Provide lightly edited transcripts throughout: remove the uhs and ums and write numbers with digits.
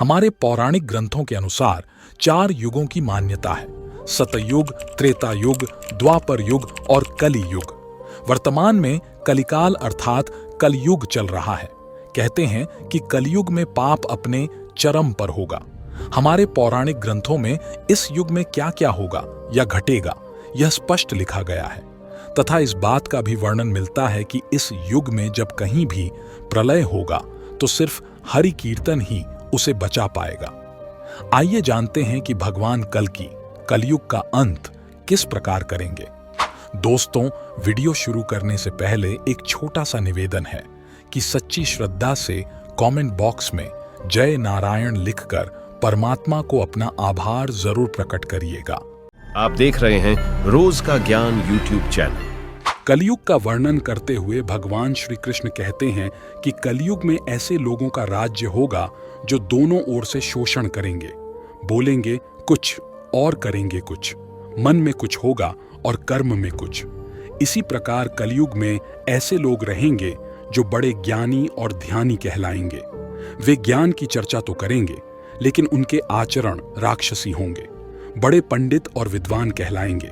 हमारे पौराणिक ग्रंथों के अनुसार 4 युगों की मान्यता है: सतयुग, त्रेता युग, द्वापर युग और कली युग। वर्तमान में कलिकाल अर्थात कलयुग चल रहा है। कहते हैं कि कलयुग में पाप अपने चरम पर होगा। हमारे पौराणिक ग्रंथों में इस युग में क्या क्या होगा या घटेगा यह स्पष्ट लिखा गया है, तथा इस बात का भी वर्णन मिलता है कि इस युग में जब कहीं भी प्रलय होगा तो सिर्फ हरि कीर्तन ही उसे बचा पाएगा। आइए जानते हैं कि भगवान कल्कि कलयुग का अंत किस प्रकार करेंगे। दोस्तों, वीडियो शुरू करने से पहले एक छोटा सा निवेदन है कि सच्ची श्रद्धा से कमेंट बॉक्स में जय नारायण लिखकर परमात्मा को अपना आभार जरूर प्रकट करिएगा। आप देख रहे हैं रोज का ज्ञान यूट्यूब चैनल। कलयुग का वर्णन करते हुए भगवान श्री कृष्ण कहते हैं कि कलयुग में ऐसे लोगों का राज्य होगा जो दोनों ओर से शोषण करेंगे, बोलेंगे कुछ और करेंगे कुछ, मन में कुछ होगा और कर्म में कुछ। इसी प्रकार कलयुग में ऐसे लोग रहेंगे जो बड़े ज्ञानी और ध्यानी कहलाएंगे। वे ज्ञान की चर्चा तो करेंगे, लेकिन उनके आचरण राक्षसी होंगे। बड़े पंडित और विद्वान कहलाएंगे,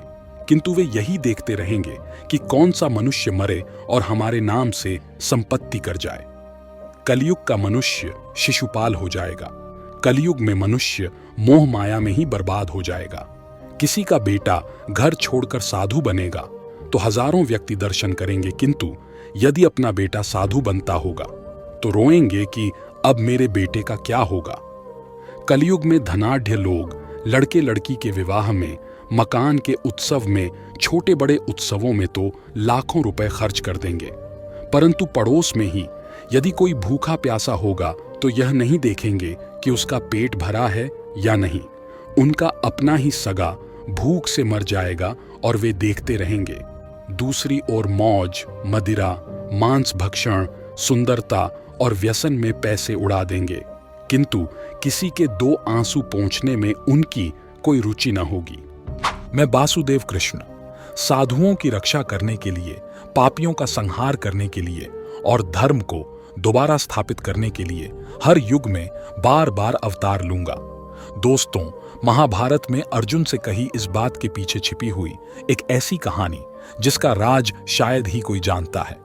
किंतु वे यही देखते रहेंगे कि कौन सा मनुष्य मरे और हमारे नाम से संपत्ति कर जाए। कलयुग का मनुष्य शिशुपाल हो जाएगा। कलयुग में मनुष्य मोह माया में ही बर्बाद हो जाएगा। किसी का बेटा घर छोड़कर साधु बनेगा तो हजारों व्यक्ति दर्शन करेंगे, किंतु यदि अपना बेटा साधु बनता होगा तो रोएंगे कि अब मेरे बेटे का क्या होगा। कलयुग में धनाढ्य लोग लड़के लड़की के विवाह में, मकान के उत्सव में, छोटे बड़े उत्सवों में तो लाखों रुपए खर्च कर देंगे, परंतु पड़ोस में ही यदि कोई भूखा प्यासा होगा तो यह नहीं देखेंगे कि उसका पेट भरा है या नहीं। उनका अपना ही सगा भूख से मर जाएगा और वे देखते रहेंगे। दूसरी ओर मौज, मदिरा, मांस भक्षण, सुंदरता और व्यसन में पैसे उड़ा देंगे, किंतु किसी के 2 आंसू पोंछने में उनकी कोई रुचि न होगी। मैं वासुदेव कृष्ण साधुओं की रक्षा करने के लिए, पापियों का संहार करने के लिए और धर्म को दोबारा स्थापित करने के लिए हर युग में बार बार अवतार लूंगा। दोस्तों, महाभारत में अर्जुन से कही इस बात के पीछे छिपी हुई एक ऐसी कहानी जिसका राज शायद ही कोई जानता है,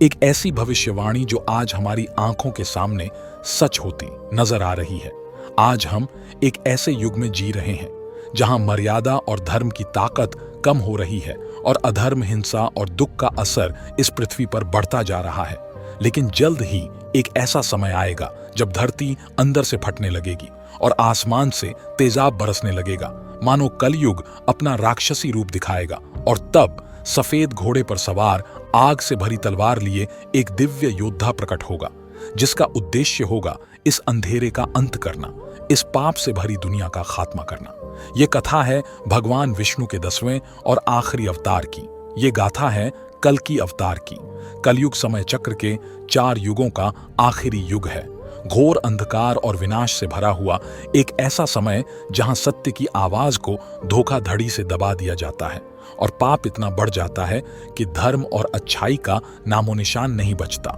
एक ऐसी भविष्यवाणी जो आज हमारी आंखों के सामने सच होती नजर आ रही है। आज हम एक ऐसे युग में जी रहे हैं जहां मर्यादा और धर्म की ताकत कम हो रही है और अधर्म, हिंसा और दुख का असर इस पृथ्वी पर बढ़ता जा रहा है। लेकिन जल्द ही एक ऐसा समय आएगा जब धरती अंदर से फटने लगेगी और आसमान से तेजाब बरसने लगेगा, मानो कलयुग अपना राक्षसी रूप दिखाएगा। और तब सफेद घोड़े पर सवार, आग से भरी तलवार लिए एक दिव्य योद्धा प्रकट होगा, जिसका उद्देश्य होगा इस अंधेरे का अंत करना, इस पाप से भरी दुनिया का खात्मा करना। ये कथा है भगवान विष्णु के 10वें और आखिरी अवतार की। ये गाथा है कल्कि अवतार की। कलयुग समय चक्र के 4 युगों का आखिरी युग है। घोर अंधकार और विनाश से भरा हुआ एक ऐसा समय जहां सत्य की आवाज को धोखाधड़ी से दबा दिया जाता है और पाप इतना बढ़ जाता है कि धर्म और अच्छाई का नामोनिशान नहीं बचता।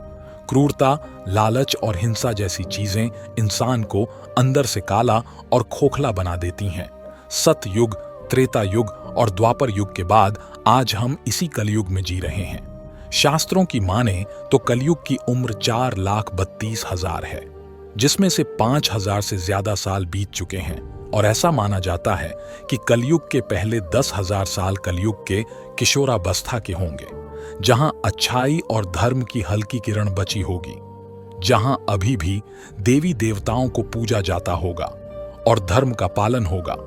क्रूरता, लालच और हिंसा जैसी चीजें इंसान को अंदर से काला और खोखला बना देती हैं। सतयुग, त्रेता युग और द्वापर युग के बाद आज हम इसी कलयुग में जी रहे हैं। शास्त्रों की माने तो कलयुग की उम्र 4,32,000 है, जिसमें से 5,000 से ज्यादा साल बीत चुके हैं। और ऐसा माना जाता है कि कलयुग के पहले 10,000 साल कलयुग के किशोरावस्था के होंगे, जहां अच्छाई और धर्म की हल्की किरण बची होगी, जहां अभी भी देवी देवताओं को पूजा जाता होगा और धर्म का पालन होगा।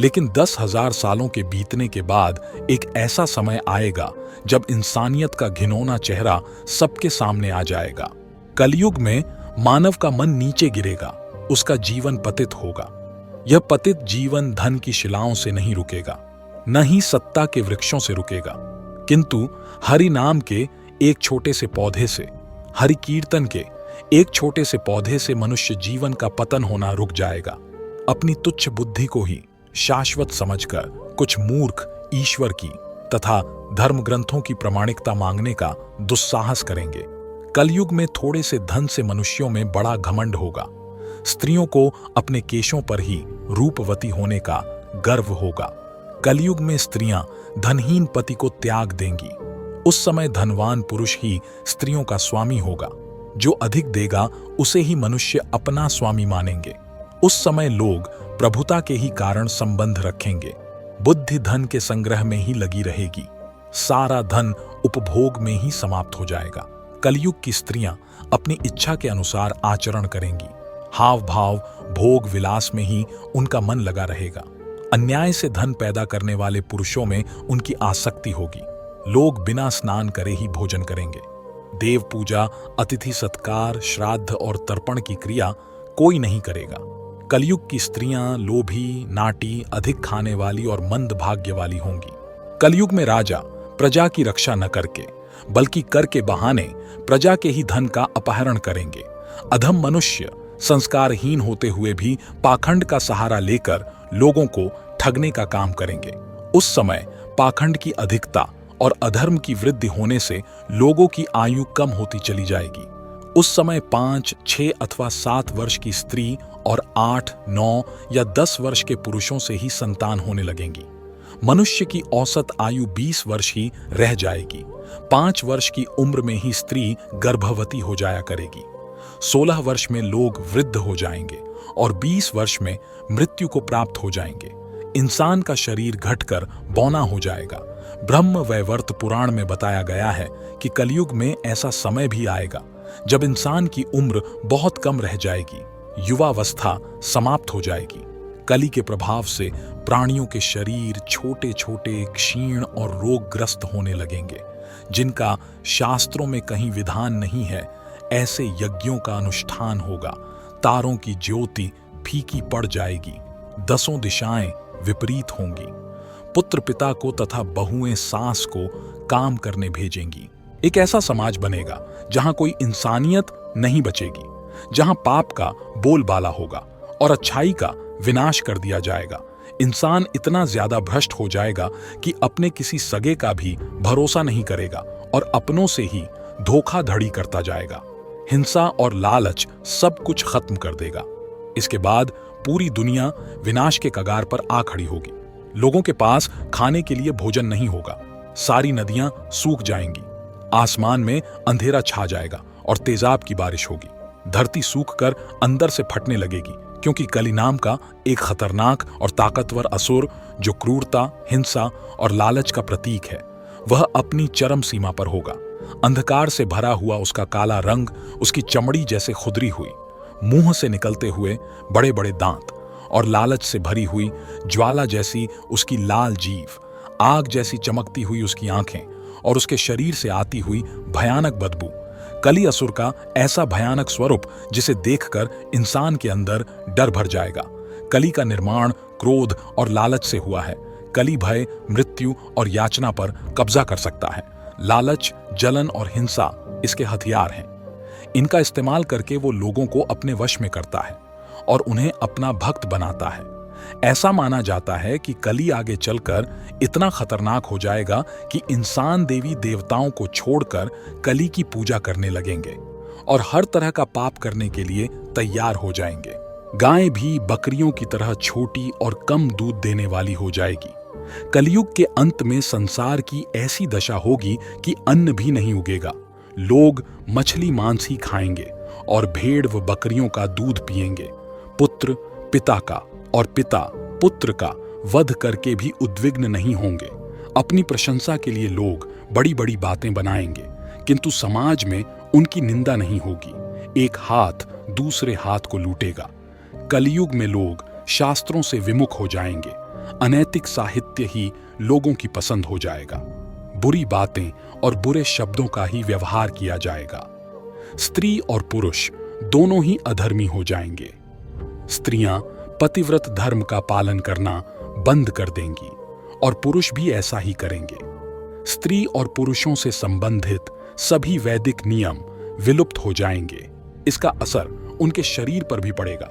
लेकिन 10,000 सालों के बीतने के बाद एक ऐसा समय आएगा जब इंसानियत का घिनौना चेहरा सबके सामने आ जाएगा। कलयुग में मानव का मन नीचे गिरेगा, उसका जीवन पतित होगा। यह पतित जीवन धन की शिलाओं से नहीं रुकेगा, न ही सत्ता के वृक्षों से रुकेगा, किंतु हरि नाम के एक छोटे से पौधे से, हरि कीर्तन के एक छोटे से पौधे से मनुष्य जीवन का पतन होना रुक जाएगा। अपनी तुच्छ बुद्धि को ही शाश्वत समझकर कुछ मूर्ख ईश्वर की तथा धर्म ग्रंथों की प्रामाणिकता मांगने का दुस्साहस करेंगे। कलयुग में थोड़े से धन से मनुष्यों में बड़ा घमंड होगा। स्त्रियों को अपने केशों पर ही रूपवती होने का गर्व होगा। कलयुग में स्त्रियां धनहीन पति को त्याग देंगी। उस समय धनवान पुरुष ही स्त्रियों का स्वामी होगा। जो अधिक देगा उसे ही मनुष्य अपना स्वामी मानेंगे। उस समय लोग प्रभुता के ही कारण संबंध रखेंगे। बुद्धि धन के संग्रह में ही लगी रहेगी। सारा धन उपभोग में ही समाप्त हो जाएगा। कलयुग की स्त्रियां अपनी इच्छा के अनुसार आचरण करेंगी। हाव भाव भोग विलास में ही उनका मन लगा रहेगा। अन्याय से धन पैदा करने वाले पुरुषों में उनकी आसक्ति होगी। लोग बिना स्नान करे ही भोजन करेंगे। देव पूजा, अतिथि सत्कार, श्राद्ध और तर्पण की क्रिया कोई नहीं करेगा। कलयुग की स्त्रियां लोभी, नाटी, अधिक खाने वाली और मंद भाग्य वाली होंगी। कलयुग में राजा प्रजा की रक्षा न करके बल्कि कर के बहाने प्रजा के ही धन का अपहरण करेंगे। अधम मनुष्य संस्कारहीन होते हुए भी पाखंड का सहारा लेकर लोगों को ठगने का काम करेंगे। उस समय पाखंड की अधिकता और अधर्म की वृद्धि होने से लोगों की आयु कम होती चली जाएगी। उस समय 5, 6 अथवा 7 वर्ष की स्त्री और 8, 9 या 10 वर्ष के पुरुषों से ही संतान होने लगेंगी। मनुष्य की औसत आयु 20 वर्ष ही रह जाएगी। 5 वर्ष की उम्र में ही स्त्री गर्भवती हो जाया करेगी। 16 वर्ष में लोग वृद्ध हो जाएंगे और 20 वर्ष में मृत्यु को प्राप्त हो जाएंगे। इंसान का शरीर घटकर बौना हो जाएगा। ब्रह्म वैवर्त पुराण में बताया गया है कि कलयुग में ऐसा समय भी आएगा जब इंसान की उम्र बहुत कम रह जाएगी। युवावस्था समाप्त हो जाएगी। कली के प्रभाव से प्राणियों के शरीर छोटे छोटे, क्षीण और रोगग्रस्त होने लगेंगे। जिनका शास्त्रों में कहीं विधान नहीं है, ऐसे यज्ञों का अनुष्ठान होगा। तारों की ज्योति फीकी पड़ जाएगी। 10 दिशाएं विपरीत होंगी। पुत्र पिता को तथा बहुएं सास को काम करने भेजेंगी। एक ऐसा समाज बनेगा जहां कोई इंसानियत नहीं बचेगी, जहां पाप का बोलबाला होगा और अच्छाई का विनाश कर दिया जाएगा। इंसान इतना ज्यादा भ्रष्ट हो जाएगा कि अपने किसी सगे का भी भरोसा नहीं करेगा और अपनों से ही धोखाधड़ी करता जाएगा। हिंसा और लालच सब कुछ खत्म कर देगा। इसके बाद पूरी दुनिया विनाश के कगार पर आ खड़ी होगी। लोगों के पास खाने के लिए भोजन नहीं होगा। सारी नदियां सूख जाएंगी। आसमान में अंधेरा छा जाएगा और तेजाब की बारिश होगी। धरती सूखकर अंदर से फटने लगेगी, क्योंकि कली नाम का एक खतरनाक और ताकतवर असुर जो क्रूरता, हिंसा और लालच का प्रतीक है, वह अपनी चरम सीमा पर होगा। अंधकार से भरा हुआ उसका काला रंग उसकी चमड़ी जैसे खुदरी हुई, मुंह से निकलते हुए बड़े बड़े दांत और लालच से भरी हुई ज्वाला जैसी उसकी लाल जीभ, आग जैसी चमकती हुई उसकी आंखें और उसके शरीर से आती हुई भयानक बदबू। कली असुर का ऐसा भयानक स्वरूप जिसे देखकर इंसान के अंदर डर भर जाएगा। कली का निर्माण क्रोध और लालच से हुआ है। कली भय, मृत्यु और याचना पर कब्जा कर सकता है। लालच, जलन और हिंसा इसके हथियार हैं। इनका इस्तेमाल करके वो लोगों को अपने वश में करता है और उन्हें अपना भक्त बनाता है। ऐसा माना जाता है कि कली आगे चलकर इतना खतरनाक हो जाएगा कि इंसान देवी देवताओं को छोड़कर कली की पूजा करने लगेंगे और हर तरह का पाप करने के लिए तैयार हो जाएंगे। गाय भी बकरियों की तरह छोटी और कम दूध देने वाली हो जाएगी। कलयुग के अंत में संसार की ऐसी दशा होगी कि अन्न भी नहीं उगेगा। लोग मछली मांस ही खाएंगे और भेड़ व बकरियों का दूध पिएंगे। पुत्र पिता का और पिता पुत्र का वध करके भी उद्विग्न नहीं होंगे। अपनी प्रशंसा के लिए लोग बड़ी बड़ी बातें बनाएंगे, किंतु समाज में उनकी निंदा नहीं होगी। एक हाथ दूसरे हाथ को लूटेगा। कलयुग में लोग शास्त्रों से विमुख हो जाएंगे। अनैतिक साहित्य ही लोगों की पसंद हो जाएगा। बुरी बातें और बुरे शब्दों का ही व्यवहार किया जाएगा। स्त्री और पुरुष दोनों ही अधर्मी हो जाएंगे। स्त्रियां पतिव्रत धर्म का पालन करना बंद कर देंगी और पुरुष भी ऐसा ही करेंगे। स्त्री और पुरुषों से संबंधित सभी वैदिक नियम विलुप्त हो जाएंगे। इसका असर उनके शरीर पर भी पड़ेगा।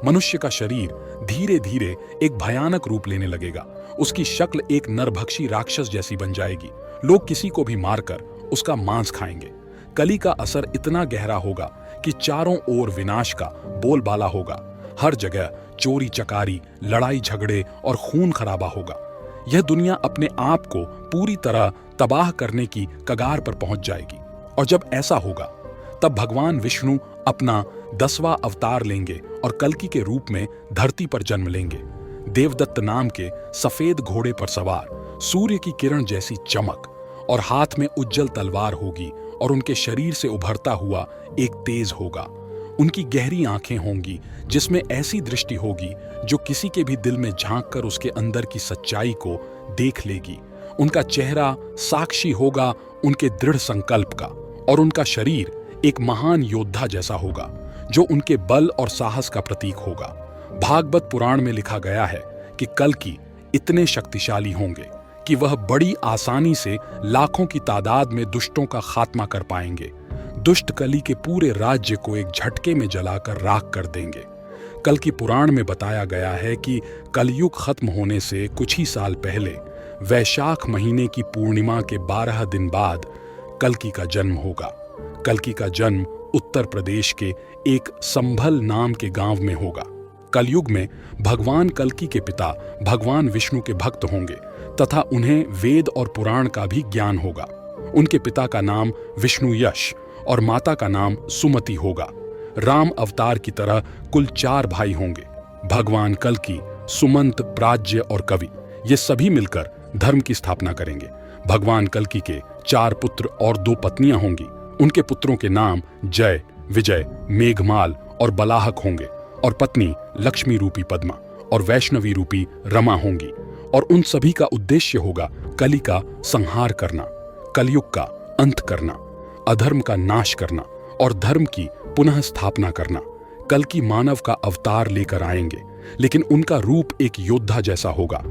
मनुष्य का शरीर धीरे धीरे एक भयानक रूप लेने लगेगा। उसकी शक्ल एक नरभक्षी राक्षस जैसी बन जाएगी। लोग किसी को भी मारकर उसका मांस खाएंगे। कली का असर इतना गहरा होगा कि चारों ओर विनाश का बोलबाला होगा। हर जगह चोरी चकारी, लड़ाई झगड़े और खून खराबा होगा। यह दुनिया अपने आप को पूरी तरह तबाह करने की कगार पर पहुंच जाएगी। और जब ऐसा होगा तब भगवान विष्णु अपना 10वां अवतार लेंगे और कल्कि के रूप में धरती पर जन्म लेंगे। देवदत्त नाम के सफेद घोड़े पर सवार, सूर्य की किरण जैसी चमक और हाथ में उज्जवल तलवार होगी और उनके शरीर से उभरता हुआ एक तेज होगा। उनकी गहरी आंखें होंगी जिसमें ऐसी दृष्टि होगी जो किसी के भी दिल में झांक कर उसके अंदर की सच्चाई को देख लेगी। उनका चेहरा साक्षी होगा उनके दृढ़ संकल्प का और उनका शरीर एक महान योद्धा जैसा होगा जो उनके बल और साहस का प्रतीक होगा। भागवत पुराण में लिखा गया है कि कल्कि इतने शक्तिशाली होंगे कि वह बड़ी आसानी से लाखों की तादाद में दुष्टों का खात्मा कर पाएंगे। दुष्ट कली के पूरे राज्य को एक झटके में जलाकर राख कर देंगे। कल्कि पुराण में बताया गया है कि कलयुग खत्म होने से कुछ ही साल पहले वैशाख महीने की पूर्णिमा के 12 दिन बाद कल्कि का जन्म होगा। कल्कि का जन्म उत्तर प्रदेश के एक संभल नाम के गांव में होगा। कलयुग में भगवान कल्कि के पिता भगवान विष्णु के भक्त होंगे तथा उन्हें वेद और पुराण का भी ज्ञान होगा। उनके पिता का नाम विष्णु यश और माता का नाम सुमति होगा। राम अवतार की तरह कुल 4 भाई होंगे, भगवान कल्कि, सुमंत, प्राज्य और कवि। ये सभी मिलकर धर्म की स्थापना करेंगे। भगवान कल्कि के 4 पुत्र और 2 पत्नियां होंगी। उनके पुत्रों के नाम जय, विजय, मेघमाल और बलाहक होंगे और पत्नी लक्ष्मी रूपी पद्मा और वैष्णवी रूपी रमा होंगी। और उन सभी का उद्देश्य होगा कली का संहार करना, कलयुग का अंत करना, अधर्म का नाश करना और धर्म की पुनः स्थापना करना। कल्कि मानव का अवतार लेकर आएंगे, लेकिन उनका रूप एक योद्धा जैसा होगा।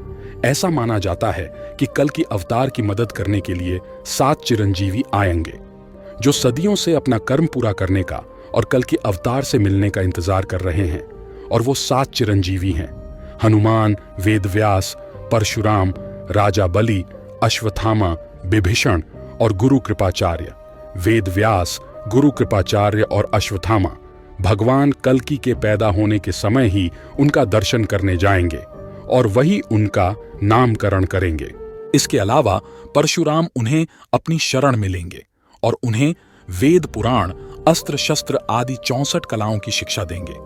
ऐसा माना जाता है कि कल्कि अवतार की मदद करने के लिए 7 चिरंजीवी आएंगे जो सदियों से अपना कर्म पूरा करने का और कल्कि अवतार से मिलने का इंतजार कर रहे हैं। और वो 7 चिरंजीवी हैं: हनुमान, वेदव्यास, परशुराम, राजा बलि, अश्वत्थामा, विभीषण और गुरु कृपाचार्य। वेदव्यास, गुरु कृपाचार्य और अश्वत्थामा भगवान कल्कि के पैदा होने के समय ही उनका दर्शन करने जाएंगे और वही उनका नामकरण करेंगे। इसके अलावा परशुराम उन्हें अपनी शरण में लेंगे और उन्हें वेद, पुराण, अस्त्र शस्त्र आदि 64 कलाओं की शिक्षा देंगे।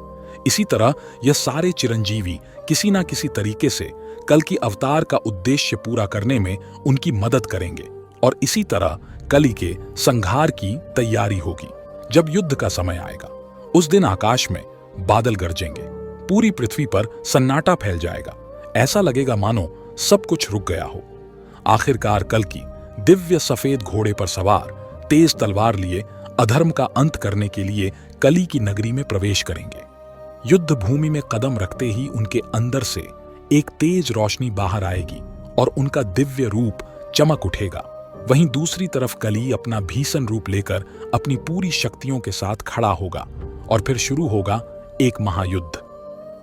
इसी तरह यह सारे चिरंजीवी किसी न किसी तरीके से कल्कि अवतार का उद्देश्य पूरा करने में उनकी मदद करेंगे और इसी तरह कली के संहार की तैयारी होगी। जब युद्ध का समय आएगा उस दिन आकाश में बादल गरजेंगे, पूरी पृथ्वी पर सन्नाटा फैल जाएगा। ऐसा लगेगा मानो सब कुछ रुक गया हो। आखिरकार कल्कि दिव्य सफेद घोड़े पर सवार, तेज तलवार लिए अधर्म का अंत करने के लिए कली की नगरी में प्रवेश करेंगे। युद्ध भूमि में कदम रखते ही उनके अंदर से एक तेज रोशनी बाहर आएगी और उनका दिव्य रूप चमक उठेगा। वहीं दूसरी तरफ कली अपना भीषण रूप लेकर अपनी पूरी शक्तियों के साथ खड़ा होगा और फिर शुरू होगा एक महायुद्ध।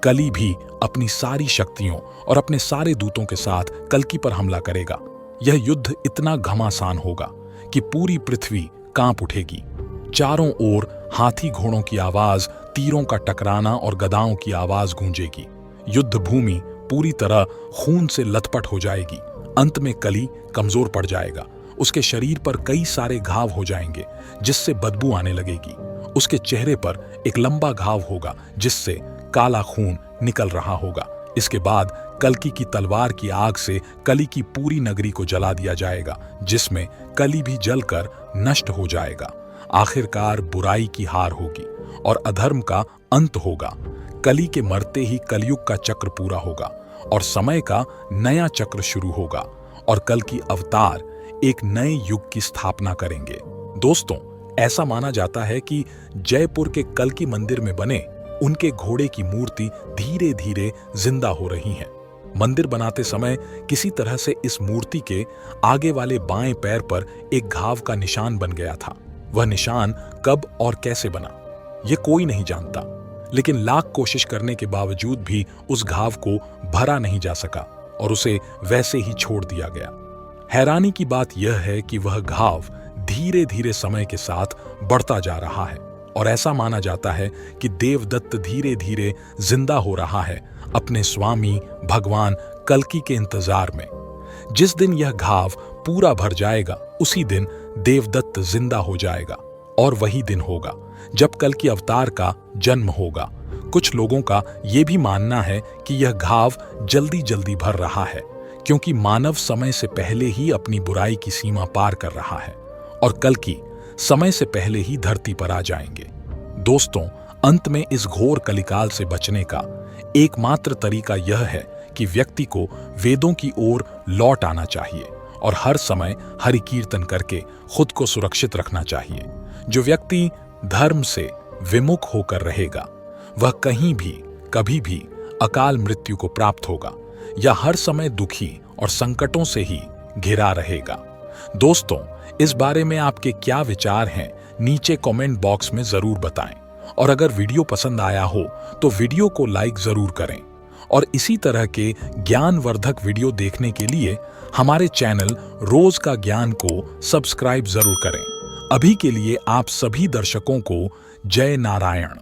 कली भी अपनी सारी शक्तियों और अपने सारे दूतों के साथ कल्कि पर हमला करेगा। यह युद्ध इतना घमासान होगा कि पूरी पृथ्वी कांप उठेगी। चारों ओर हाथी घोड़ों की आवाज, तीरों का टकराना और गदाओं की आवाज गूंजेगी। युद्ध भूमि पूरी तरह खून से लथपथ हो जाएगी। अंत में कली कमजोर पड़ जाएगा। उसके शरीर पर कई सारे घाव हो जाएंगे जिससे बदबू आने लगेगी। उसके चेहरे पर एक लंबा घाव होगा जिससे काला खून निकल रहा होगा। इसके बाद कल्कि की तलवार की आग से कली की पूरी नगरी को जला दिया जाएगा, जिसमें कली भी जलकर नष्ट हो जाएगा। आखिरकार बुराई की हार होगी और अधर्म का अंत होगा। कली के मरते ही कलयुग का चक्र पूरा होगा और समय का नया चक्र शुरू होगा और कल्कि अवतार एक नए युग की स्थापना करेंगे। दोस्तों, ऐसा माना जाता है कि जयपुर के कल्कि मंदिर में बने उनके घोड़े की मूर्ति धीरे धीरे जिंदा हो रही है। मंदिर बनाते समय किसी तरह से इस मूर्ति के आगे वाले बाएं पैर पर एक घाव का निशान बन गया था। वह निशान कब और कैसे बना, यह कोई नहीं जानता, लेकिन लाख कोशिश करने के बावजूद भी उस घाव को भरा नहीं जा सका और उसे वैसे ही छोड़ दिया गया। हैरानी की बात यह है कि वह घाव धीरे धीरे समय के साथ बढ़ता जा रहा है और ऐसा माना जाता है कि देवदत्त धीरे धीरे जिंदा हो रहा है अपने स्वामी भगवान कल्कि के इंतजार में। जिस दिन यह घाव पूरा भर जाएगा उसी दिन देवदत्त जिंदा हो जाएगा और वही दिन होगा जब कल्कि अवतार का जन्म होगा। कुछ लोगों का यह भी मानना है कि यह घाव जल्दी जल्दी भर रहा है क्योंकि मानव समय से पहले ही अपनी बुराई की सीमा पार कर रहा है और कल्कि समय से पहले ही धरती पर आ जाएंगे। दोस्तों, अंत में इस घोर कलिकाल से बचने का एकमात्र तरीका यह है कि व्यक्ति को वेदों की ओर लौट आना चाहिए और हर समय हरि कीर्तन करके खुद को सुरक्षित रखना चाहिए। जो व्यक्ति धर्म से विमुख होकर रहेगा वह कहीं भी कभी भी अकाल मृत्यु को प्राप्त होगा या हर समय दुखी और संकटों से ही घिरा रहेगा। दोस्तों, इस बारे में आपके क्या विचार हैं नीचे कमेंट बॉक्स में जरूर बताएं और अगर वीडियो पसंद आया हो तो वीडियो को लाइक जरूर करें और इसी तरह के ज्ञानवर्धक वीडियो देखने के लिए हमारे चैनल रोज का ज्ञान को सब्सक्राइब जरूर करें। अभी के लिए आप सभी दर्शकों को जय नारायण।